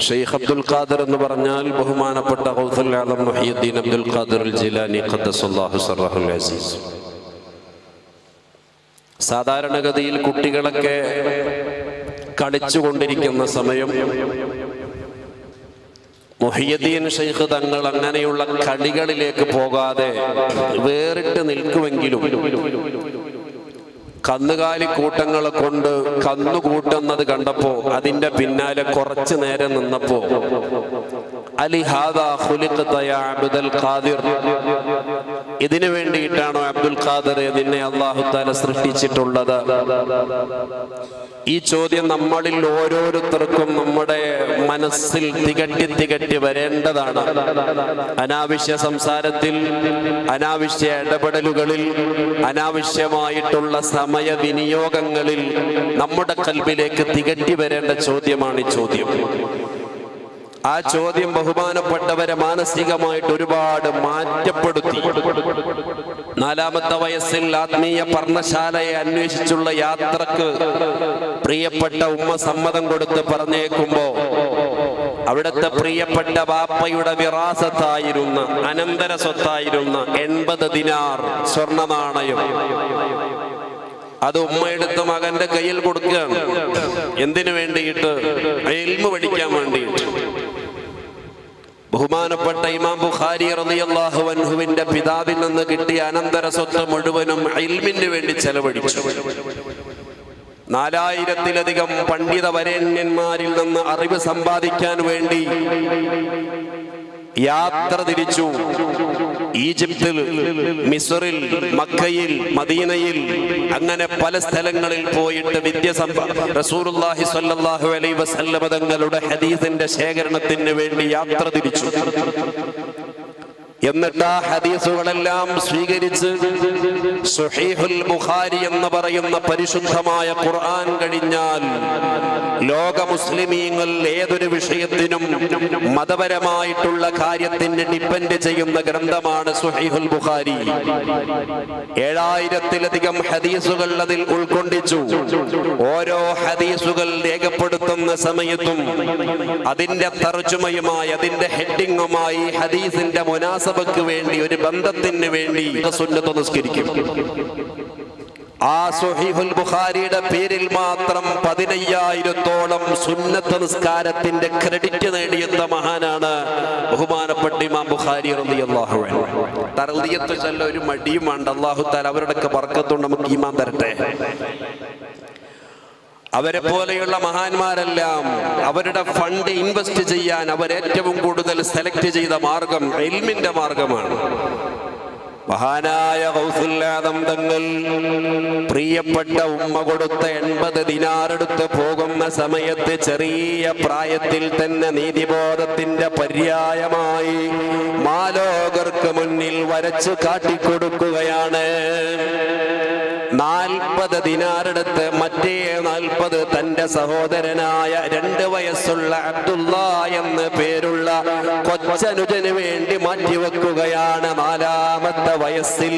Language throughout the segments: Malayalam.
ഷെയ്ഖ് അബ്ദുൽ ഖാദിർ എന്ന് പറഞ്ഞാൽ ബഹുമാനപ്പെട്ട ഗൗസുൽ ആദം മുഹ്യിദ്ദീൻ അബ്ദുൽ ഖാദിർ ജിലാനി ഖദ്ദസല്ലാഹു സിർറഹുൽ അസീസ്. സാധാരണഗതിയിൽ കുട്ടികളൊക്കെ കളിച്ചുകൊണ്ടിരിക്കുന്ന സമയം മുഹ്യിദ്ദീൻ ഷെയ്ഖ് തങ്ങൾ അങ്ങനെയുള്ള കളികളിലേക്ക് പോകാതെ വേറിട്ട് നിൽക്കുമെങ്കിലും കന്നുകാലി കൂട്ടങ്ങളെ കൊണ്ട് കന്നുകൂട്ടുന്നത് കണ്ടപ്പോ അതിന്റെ പിന്നാലെ കുറച്ചു നേരം നിന്നപ്പോ ഇതിനു വേണ്ടിയിട്ടാണോ അബ്ദുൽ ഖാദിർ നിന്നെ അല്ലാഹു തആല സൃഷ്ടിച്ചിട്ടുള്ളത്? ഈ ചോദ്യം നമ്മളിൽ ഓരോരുത്തർക്കും നമ്മുടെ മനസ്സിൽ തികട്ടി വരേണ്ടതാണ്. അനാവശ്യ സംസാരത്തിൽ, അനാവശ്യ ഇടപെടലുകളിൽ, അനാവശ്യമായിട്ടുള്ള സമയ വിനിയോഗങ്ങളിൽ നമ്മുടെ ഖൽബിലേക്ക് തികട്ടി വരേണ്ട ചോദ്യമാണ് ഈ ചോദ്യം. ആ ചോദ്യം ബഹുമാനപ്പെട്ടവരെ മാനസികമായിട്ട് ഒരുപാട് മാറ്റപ്പെടുത്തി. 4-ാമത്തെ വയസ്സിൽ ആത്മീയ പർണശാലയെ അന്വേഷിച്ചുള്ള യാത്രക്ക് പ്രിയപ്പെട്ട ഉമ്മ സമ്മതം കൊടുത്ത് പറഞ്ഞേക്കുമ്പോ അവിടുത്തെ പ്രിയപ്പെട്ട ബാപ്പയുടെ വിറാസത്തായിരുന്ന, അനന്തര സ്വത്തായിരുന്ന 80 ദിനാർ സ്വർണ്ണ നാണയം അത് ഉമ്മയെടുത്ത് മകന്റെ കയ്യിൽ കൊടുക്കുകയാണ്. എന്തിനു വേണ്ടിയിട്ട്? ഇൽമു പഠിക്കാൻ വേണ്ടിയിട്ട്. ബഹുമാനപ്പെട്ട ഇമാം ബുഖാരി റളിയല്ലാഹു അൻഹുവിന്റെ പിതാവിൽ നിന്ന് കിട്ടിയ അനന്തര സ്വത്ത് മുഴുവനും ഇൽമിന് വേണ്ടി ചെലവഴിച്ചു. 4000-ത്തിലധികം പണ്ഡിത വരേണ്യന്മാരിൽ നിന്ന് അറിവ് സമ്പാദിക്കാൻ വേണ്ടി യാത്ര തിരിച്ചു. ഈജിപ്തിൽ, മിസ്റിൽ, മക്കയിൽ, മദീനയിൽ, അങ്ങനെ പല സ്ഥലങ്ങളിൽ പോയിട്ട് റസൂലുള്ളാഹി സ്വല്ലല്ലാഹു അലൈഹി വസല്ലം തങ്ങളുടെ ഹദീസിന്റെ ശേഖരണത്തിന് വേണ്ടി യാത്ര തിരിച്ചു. എന്നിട്ട് ആ ഹദീസുകളെല്ലാം സ്വീകരിച്ച് സ്വഹീഹുൽ ബുഖാരി എന്ന് പറയുന്ന പരിശുദ്ധമായ ഖുർആൻ കഴിഞ്ഞാൽ ലോക മുസ്ലിമീങ്ങൾ ഏതൊരു വിഷയത്തിനും മതപരമായിട്ടുള്ള കാര്യത്തിന് ഡിപ്പെൻഡ് ചെയ്യുന്ന ഗ്രന്ഥമാണ് സ്വഹീഹുൽ ബുഖാരി. 7000-ത്തിലധികം ഹദീസുകൾ അതിൽ ഉൾക്കൊണ്ടിച്ചു. ഓരോ ഹദീസുകൾ രേഖപ്പെടുത്തുന്ന സമയത്തും അതിന്റെ തർജുമയുമായി, അതിന്റെ ഹെഡിങ്ങുമായി, ഹദീസിന്റെ മുനാസബക്ക് വേണ്ടി, ഒരു ബന്ധത്തിന് വേണ്ടി സുന്നത്ത് നിസ്കരിക്കും. ആ സ്വഹീഹുൽ ബുഖാരിയുടെ പേരിൽ മാത്രം 15000-ഓളം സുന്നത്ത് നിസ്കാരത്തിന്റെ ക്രെഡിറ്റ് നേടിയെന്ന മഹാനാണ് ബഹുമാനപ്പെട്ട ഇമാം ബുഖാരി റളിയല്ലാഹു അൻഹു. തർദിയത്ത് ചൊല്ല ഒരു മടിയും വേണ്ട. അല്ലാഹു തആല അവരുടെയൊക്കെ ബർക്കത്തുകൊണ്ട് നമുക്ക് ഈമാൻ തരട്ടെ. അവരെ പോലെയുള്ള മഹാന്മാരെല്ലാം അവരുടെ ഫണ്ട് ഇൻവെസ്റ്റ് ചെയ്യാൻ അവരേറ്റവും കൂടുതൽ സെലക്ട് ചെയ്ത മാർഗം ഇൽമിന്റെ മാർഗമാണ്. മഹാനായ ഗൗസുൽ ആദം തങ്ങൾ പ്രിയപ്പെട്ട ഉമ്മ കൊടുത്ത 80 ദിനാർ എടുത്ത് പോകുന്ന സമയത്ത് ചെറിയ പ്രായത്തിൽ തന്നെ നീതിബോധത്തിന്റെ പര്യായമായി മാലോകർക്ക് മുന്നിൽ വരച്ചു കാട്ടിക്കൊടുക്കുകയാണ്. 40 ദിനാറെടുത്ത് മറ്റേ 40 തന്റെ സഹോദരനായ 2 വയസ്സുള്ള അബ്ദുള്ള എന്ന് പേരുള്ള കൊച്ചനുജന് വേണ്ടി മാറ്റിവെക്കുകയാണ്. 4-ാമത്തെ വയസ്സിൽ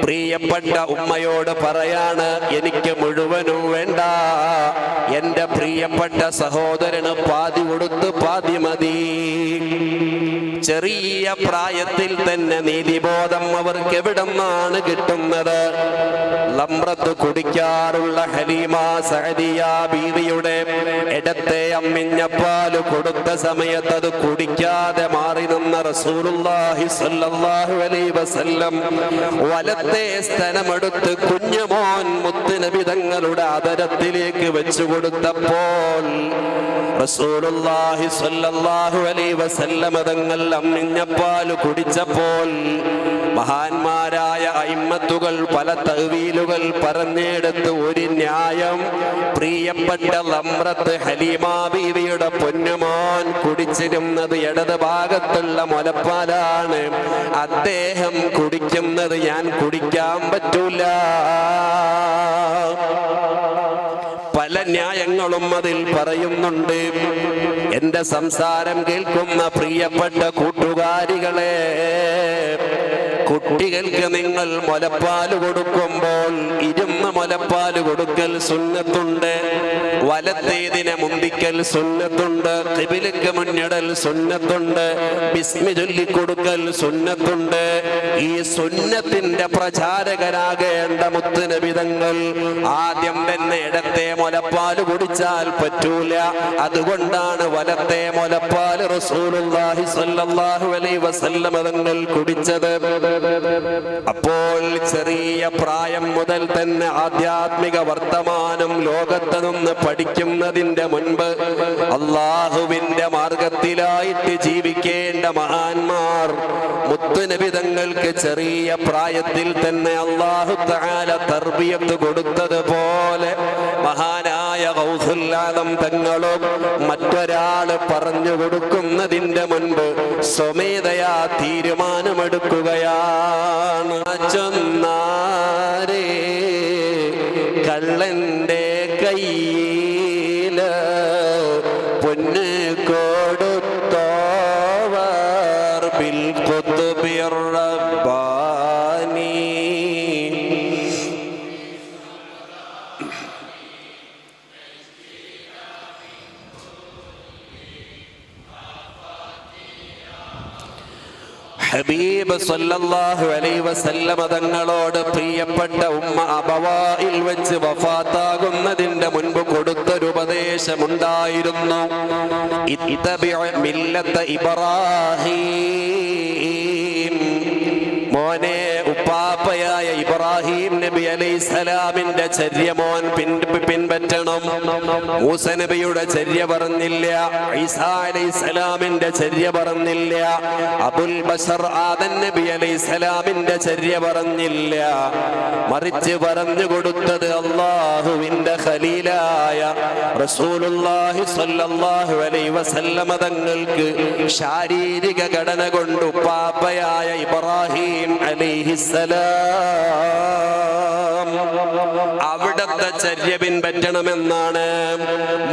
പ്രിയപ്പെട്ട ഉമ്മയോട് പറയാണ്, എനിക്ക് മുഴുവനും വേണ്ട, എന്റെ പ്രിയപ്പെട്ട സഹോദരന് പാതി കൊടുത്ത് പാതി മതി. ചെറിയ പ്രായത്തിൽ തന്നെ നീതിബോധം അവർക്ക് എവിടെന്നാണ് കിട്ടുന്നത്? ലംറത്ത് കുടിക്കാറുള്ള ഹലീമ സഅദിയ ബീവിയുടെ ഇടത്തെ അമ്മിഞ്ഞപ്പാല് കൊടുത്ത സമയത്ത് അത് കുടിക്കാതെ മാറി നിന്ന റസൂലുള്ളാഹി സ്വല്ലല്ലാഹു അലൈഹി വസല്ലം വലത്തെ സ്തനമെടുത്ത് കുഞ്ഞുമോൻ മുത്തുനബി തങ്ങളുടെ ആദരത്തിലേക്ക് വെച്ചു കൊടുത്തപ്പോൾ റസൂലുള്ളാഹി സ്വല്ലല്ലാഹു അലൈഹി വസല്ലം തങ്ങൾ അമ്മിഞ്ഞപ്പാല് കുടിച്ചപ്പോൾ മഹാന്മാരായ അയിമ്മത്തുകൾ പല തഅ്വീലുകൾ പറഞ്ഞെടുത്ത് ഒരു ന്യായം, പ്രിയപ്പെട്ട ലംറത്ത് ഹലീമ ബീവിയുടെ പൊന്നുമോൻ കുടിച്ചിരുന്നത് ഇടത് ഭാഗത്തുള്ള മുലപ്പാലാണ്, അദ്ദേഹം കുടിക്കുന്നത് ഞാൻ കുടിക്കാൻ പറ്റൂല. പല ന്യായങ്ങളും അതിൽ പറയുന്നുണ്ട്. എന്റെ സംസാരം കേൾക്കുന്ന പ്രിയപ്പെട്ട കൂട്ടുകാരികളെ, കുട്ടികൾക്ക് നിങ്ങൾ മുലപ്പാൽ കൊടുക്കുമ്പോൾ ഇരുന്ന് മുലപ്പാല് കൊടുക്കൽ സുന്നത്തുണ്ട്, വലത്തേതിനെ മുന്തിക്കൽ സുന്നത്തുണ്ട്, ഖിബിലക്ക് മുന്നിടൽ സുന്നത്തുണ്ട്, ബിസ്മി ചൊല്ലിക്കൊടുക്കൽ സുന്നത്തുണ്ട്. ഈ സുന്നത്തിന്റെ പ്രചാരകരാകേണ്ട മുത്തുനബി തങ്ങൾ ആദ്യം തന്നെ ഇടത്തെ മുലപ്പാല് കുടിച്ചാൽ പറ്റൂല. അതുകൊണ്ടാണ് വലത്തെ മുലപ്പാല് റസൂലുള്ളാഹി സ്വല്ലല്ലാഹു അലൈഹി വസല്ലം തങ്ങൾ കുടിച്ചത്. അപ്പോൾ ചെറിയ പ്രായം മുതൽ തന്നെ ആധ്യാത്മിക വർത്തമാനം ലോകത്ത് നിന്ന് പഠിക്കുന്നതിന്റെ മുൻപ് അള്ളാഹുവിന്റെ മാർഗത്തിലായിട്ട് ജീവിക്കേണ്ട മഹാന്മാർ മുത്തുനബി തങ്ങൾക്ക് ചെറിയ പ്രായത്തിൽ തന്നെ അല്ലാഹു തആല തർബിയത്ത് കൊടുത്തതുപോലെ മഹാനായ ഗൗസുൽ ആദം തങ്ങളും മറ്റൊരാള് പറഞ്ഞു കൊടുക്കുന്നതിന്റെ മുൻപ് സ്വമേധയാ തീരുമാനമെടുക്കുകയാണ്. ചൊന്നാരേ കള്ളന്റെ കയ്യില് പൊന്ന് കൊടുത്തോവർ ബിൽ ഖുത്ബിർ റബ്ബാനി. ഹബീബ് സല്ലല്ലാഹു അലൈഹി വസല്ലമ തങ്ങളോട് പ്രിയപ്പെട്ട ഉമ്മ അബവായിൽ വെച്ച് വഫാത്താകുന്നതിന്റെ മുൻപ് കൊടുത്തൊരു ഉപദേശമുണ്ടായിരുന്നു. ഇത്തബിഉ മില്ലത ഇബ്രാഹീം. മോനെ, ഉപ്പാപ്പയായ ഇബ്രാഹിം നബി അലൈഹിസ്സലാമിന്റെ ചര്യ മോൻ പിൻപറ്റണം. മൂസ നബിയുടെ ചര്യ പറഞ്ഞില്ല, ഈസാ അലൈഹിസ്സലാമിന്റെ ചര്യ പറഞ്ഞില്ല, അബുൽ ബശർ ആദം നബി അലൈഹിസ്സലാമിന്റെ ചര്യ പറഞ്ഞില്ല. മറിച്ച് പറഞ്ഞു കൊടുത്തത് അല്ലാഹുവിന്റെ ഖലീലായ റസൂലുള്ളാഹി സ്വല്ലല്ലാഹു അലൈഹി വസല്ലമ തങ്ങൾക്ക് ശാരീരിക ഘടന കൊണ്ട് ഉപ്പാപ്പയായ ഇബ്രാഹിം അലൈഹിസ്സലാം അവിടത്തെ ചര്യ പിൻപറ്റണമെന്നാണ്.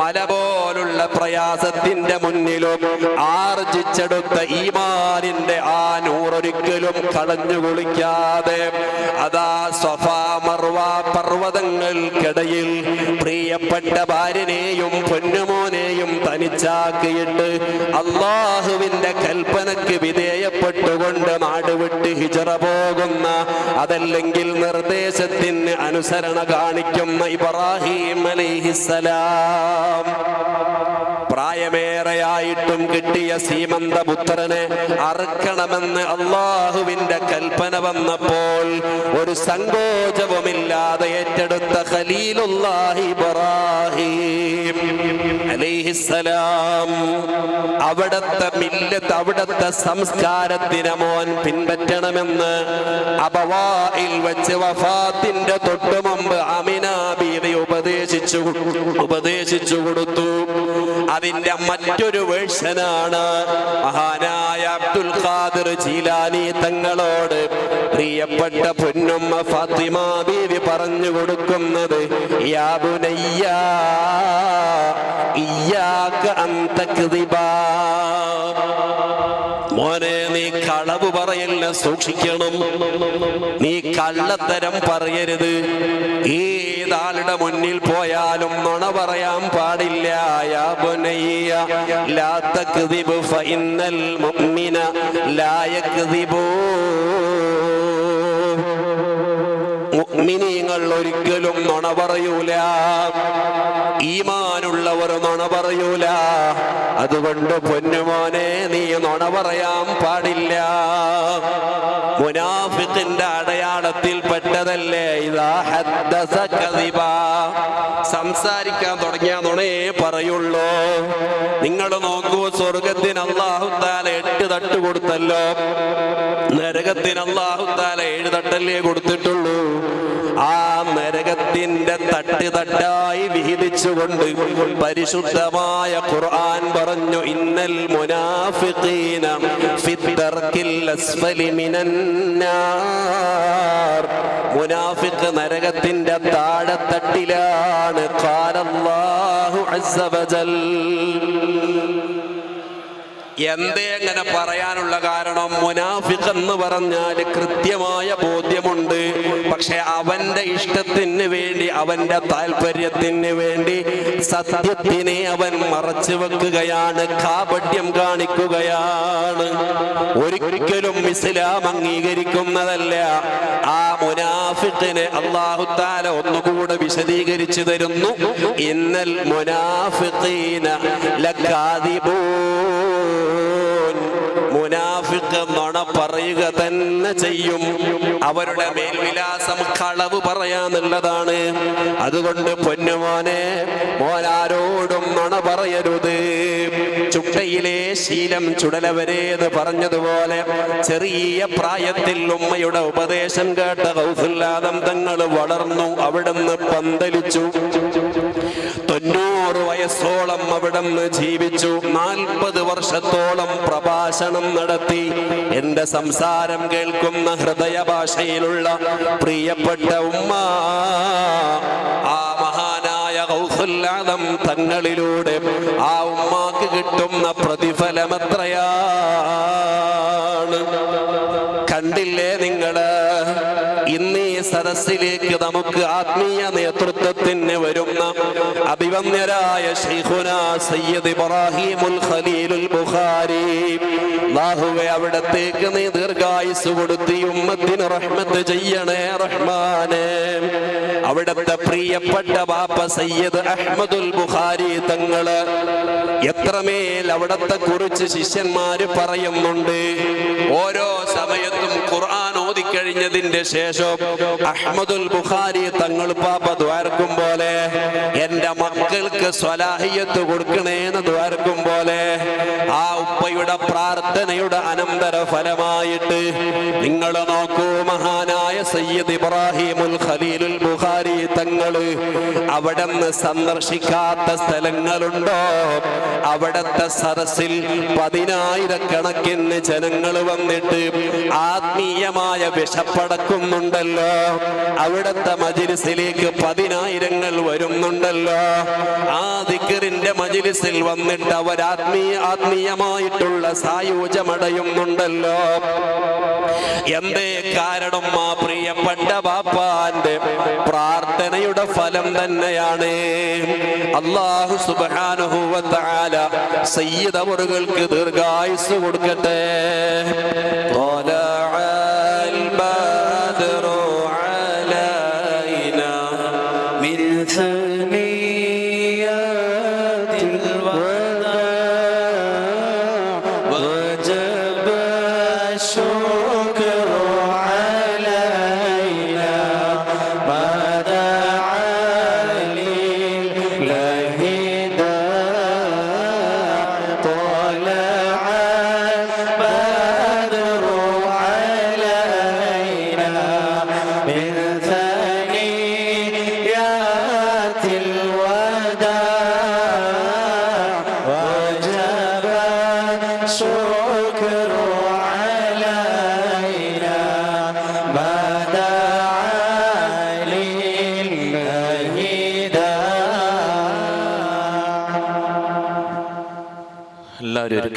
മല പോലുള്ള പ്രയാസത്തിന്റെ മുന്നിലും ആർജിച്ചെടുത്ത ഈമാനിന്റെ ആ നൂറൊരിക്കലും കളഞ്ഞു കുളിക്കാതെ അതാ സഫാ മർവ പർവ്വതങ്ങൾക്കിടയിൽ പ്രിയപ്പെട്ട ഭാര്യനെയും പൊന്നുമോനെയും തനിച്ചാക്കിയിട്ട് അള്ളാഹുവിന്റെ കൽപ്പനക്ക് വിധേയപ്പെട്ടുകൊണ്ട് നാടുവിട്ട് ഹിജറ പോകുന്ന, അതല്ലെങ്കിൽ നിർദ്ദേശത്തിന് അനുസരണ കാണിക്കുന്ന ഇബ്രാഹിം അലൈഹിസ്സലാം പ്രായമേറെയായിട്ടും കിട്ടിയ സീമന്തപുത്രനെ അറുക്കണമെന്ന് അള്ളാഹുവിന്റെ കൽപ്പന വന്നപ്പോൾ ഒരു സങ്കോചവുമില്ലാതെ ഏറ്റെടുത്ത ഖലീലുല്ലാഹി ഇബ്രാഹിം അലൈഹിസ്സലാം അവിടത്തെ മില്ലത്ത്, അവിടത്തെ സംസ്കാരത്തിനെ മോൻ പിൻപറ്റണമെന്ന് അബവായിൽ വെച്ച് വഫാത്തിന്റെ തൊട്ടു മുമ്പ് അമിന ബീവി ഉപദേശിച്ചു കൊടുത്തു. അതിന്റെ മറ്റൊരു വേർഷനാണ് മഹാനായ അബ്ദുൽ ഖാദിർ ജീലാനി തങ്ങളോട് പ്രിയപ്പെട്ട പൊന്നുമ്മ ഫാത്തിമ ബീവി പറഞ്ഞു കൊടുക്കുന്നത്. യാ ബുനയ്യ ഇയ്യാക അൻ തക്ദിബാ. മോനെ, നീ കളവ് പറയല്ല, സൂക്ഷിക്കണം. നീ കള്ളത്തരം പറയരുത്. ഏതാളുടെ മുന്നിൽ പോയാലും നുണ പറയാൻ പാടില്ല. യാ ബുനയ്യ ലാ തക്ദിബ് ഫഇന്നൽ മുഅ്മിന ലാ യക്ദിബു. മുഅ്മിനീങ്ങൾ ഒരിക്കലും നുണ പറയൂല. ഈമാനുള്ളവർ നുണ പറയൂല. അതുകൊണ്ട് പൊന്നുമോനെ, നീ നുണ പറയാൻ പാടില്ല. മുനാഫിഖിന്റെ അടയാളത്തിൽ പെട്ടതല്ലേ ഇദാ ഹദ്ദസ കദിബാ. സംസാരിക്കാൻ തുടങ്ങിയ നുണയെ പറയുള്ളൂ. നിങ്ങൾ നോക്കൂ, സ്വർഗത്തിന് അല്ലാഹു തആല 8 തട്ട് കൊടുത്തല്ലോ, നരകത്തിന് അല്ലാഹു തആല 7 തട്ടല്ലേ കൊടുത്തിട്ടുള്ളൂ. ആ നരകത്തിന്റെ തട്ട് തട്ടായി വിഹിതിച്ചുകൊണ്ട് പരിശുദ്ധമായ ഖുർആൻ പറഞ്ഞു, ഇന്നൽ മുനാഫിഖീന ഫിദ്ദർക്കിൽ അസ്ഫലി മിനന്നാർ. മുനാഫിഖ് നരകത്തിന്റെ താഴെത്തട്ടിലാണ്. ഖാലല്ലാഹു അസ്സ വജൽ. എന്തേ അങ്ങനെ പറയാനുള്ള കാരണം? മുനാഫിഖ് എന്ന് പറഞ്ഞാൽ കൃത്യമായ ബോധ്യമുണ്ട്, പക്ഷെ അവന്റെ ഇഷ്ടത്തിന് വേണ്ടി, അവന്റെ താല്പര്യത്തിന് വേണ്ടി സത്യത്തിനെ അവൻ മറച്ചു വെക്കുകയാണ്, കാപട്യം കാണിക്കുകയാണ്. ഒരിക്കലും ഇസ്ലാം അംഗീകരിക്കുന്നതല്ല. ആ മുനാഫിഖിനെ അല്ലാഹു തആല ഒന്നുകൂടെ വിശദീകരിച്ചു തരുന്നു. ഇന്നൽ മുനാഫിഖീന ലകാദിബൂൻ. മുനാഫിഖ് നുണ പറയുക തന്നെ ചെയ്യും. അവരുടെ മേൽവിലാസം കളവ് പറയാന്നുള്ളതാണ്. അതുകൊണ്ട് പൊന്നുമോനെ, മോനാരോടും നുണ പറയരുത്. ചുട്ടയിലെ ശീലം ചുടലവരെ എന്ന് പറഞ്ഞതുപോലെ ചെറിയ പ്രായത്തിൽ ഉമ്മയുടെ ഉപദേശം കേട്ട ഗൗസുൽ ആദം തങ്ങൾ വളർന്നു, അവിടുന്ന് പന്തലിച്ചു. 90 വയസ്സോളം അവിടുന്ന് ജീവിച്ചു. 40 വർഷത്തോളം പ്രഭാഷണം നടത്തി. എന്റെ സംസാരം കേൾക്കുന്ന ഹൃദയ ഭാഷയിലുള്ള പ്രിയപ്പെട്ട ഉമ്മ, ആ മഹാനായ ഗൗസുൽ ആദം തങ്ങളിലൂടെ ആ ഉമ്മാക്ക് കിട്ടുന്ന പ്രതിഫലം എത്രയാണ് കണ്ടില്ലേ നിങ്ങള്? ഇന്ന് ഈ സദസ്സിലേക്ക് നമുക്ക് ആത്മീയ നേതൃത്വത്തിന് വരുന്ന അഭിവന്യരായ ശൈഖുനാ സയ്യിദ് ഇബ്രാഹിമുൽ ഖലീലുൽ ബുഖാരി, അല്ലാഹുവേ അവിടത്തേക്ക് നീ ദീർഘായുസ് കൊടുത്ത് ഉമ്മത്തിന് റഹ്മത്ത് ചെയ്യണേ റഹ്മാനേ. അവിടത്തെ പ്രിയപ്പെട്ട ബാപ്പ സയ്യിദ് അഹ്മദുൽ ബുഖാരി തങ്ങള് എത്രമേൽ അവിടത്തെ കുറിച്ച് ശിഷ്യന്മാര് പറയുന്നുണ്ട്. ഓരോ സമയത്തും ഖുർആൻ ഓതിക്കഴിഞ്ഞതിന്റെ ശേഷം അഹ്മദുൽ ബുഖാരി തങ്ങൾ പാപ്പ ദ്വാരക്കും പോലെ, എന്റെ മക്കൾക്ക് സ്വലാഹിയത്ത് കൊടുക്കണേന്ന് ദ്വാരക്കും പോലെ, ആ ഉപ്പയുടെ പ്രാർത്ഥനയുടെ അനന്തര ഫലമായിട്ട് നിങ്ങൾ നോക്കൂ, മഹാനായ സയ്യിദ് ഇബ്രാഹിമുൽ ഖലീലുൽ ബുഖാരി തങ്ങള് അവിടുന്ന് സന്ദർശിക്കാത്ത സ്ഥലങ്ങളുണ്ടോ? അവിടത്തെ സദസ്സിൽ 10,000 ജനങ്ങൾ വന്നിട്ട് ആത്മീയമായ വിശപ്പടക്കുന്നുണ്ടല്ലോ. അവിടത്തെ മജ്‌ലിസിലേക്ക് 10,000 വരുന്നുണ്ടല്ലോ. ആ ദിക്റിന്റെ മജ്‌ലിസിൽ വന്നിട്ട് അവർ ആത്മീയമായിട്ടുള്ള സായുജ്യമടയുന്നുണ്ടല്ലോ. എന്തേ കാരണം? ആ പ്രിയപ്പെട്ട ബാപ്പാന്റെ പ്രാർത്ഥനയുടെ ഫലം തന്നെയാണ്. അല്ലാഹു സുബ്ഹാനഹു വ തആല സയ്യിദ് അവറുകൾക്ക് ദീർഘായുസ് കൊടുക്കട്ടെ. എല്ലാവരും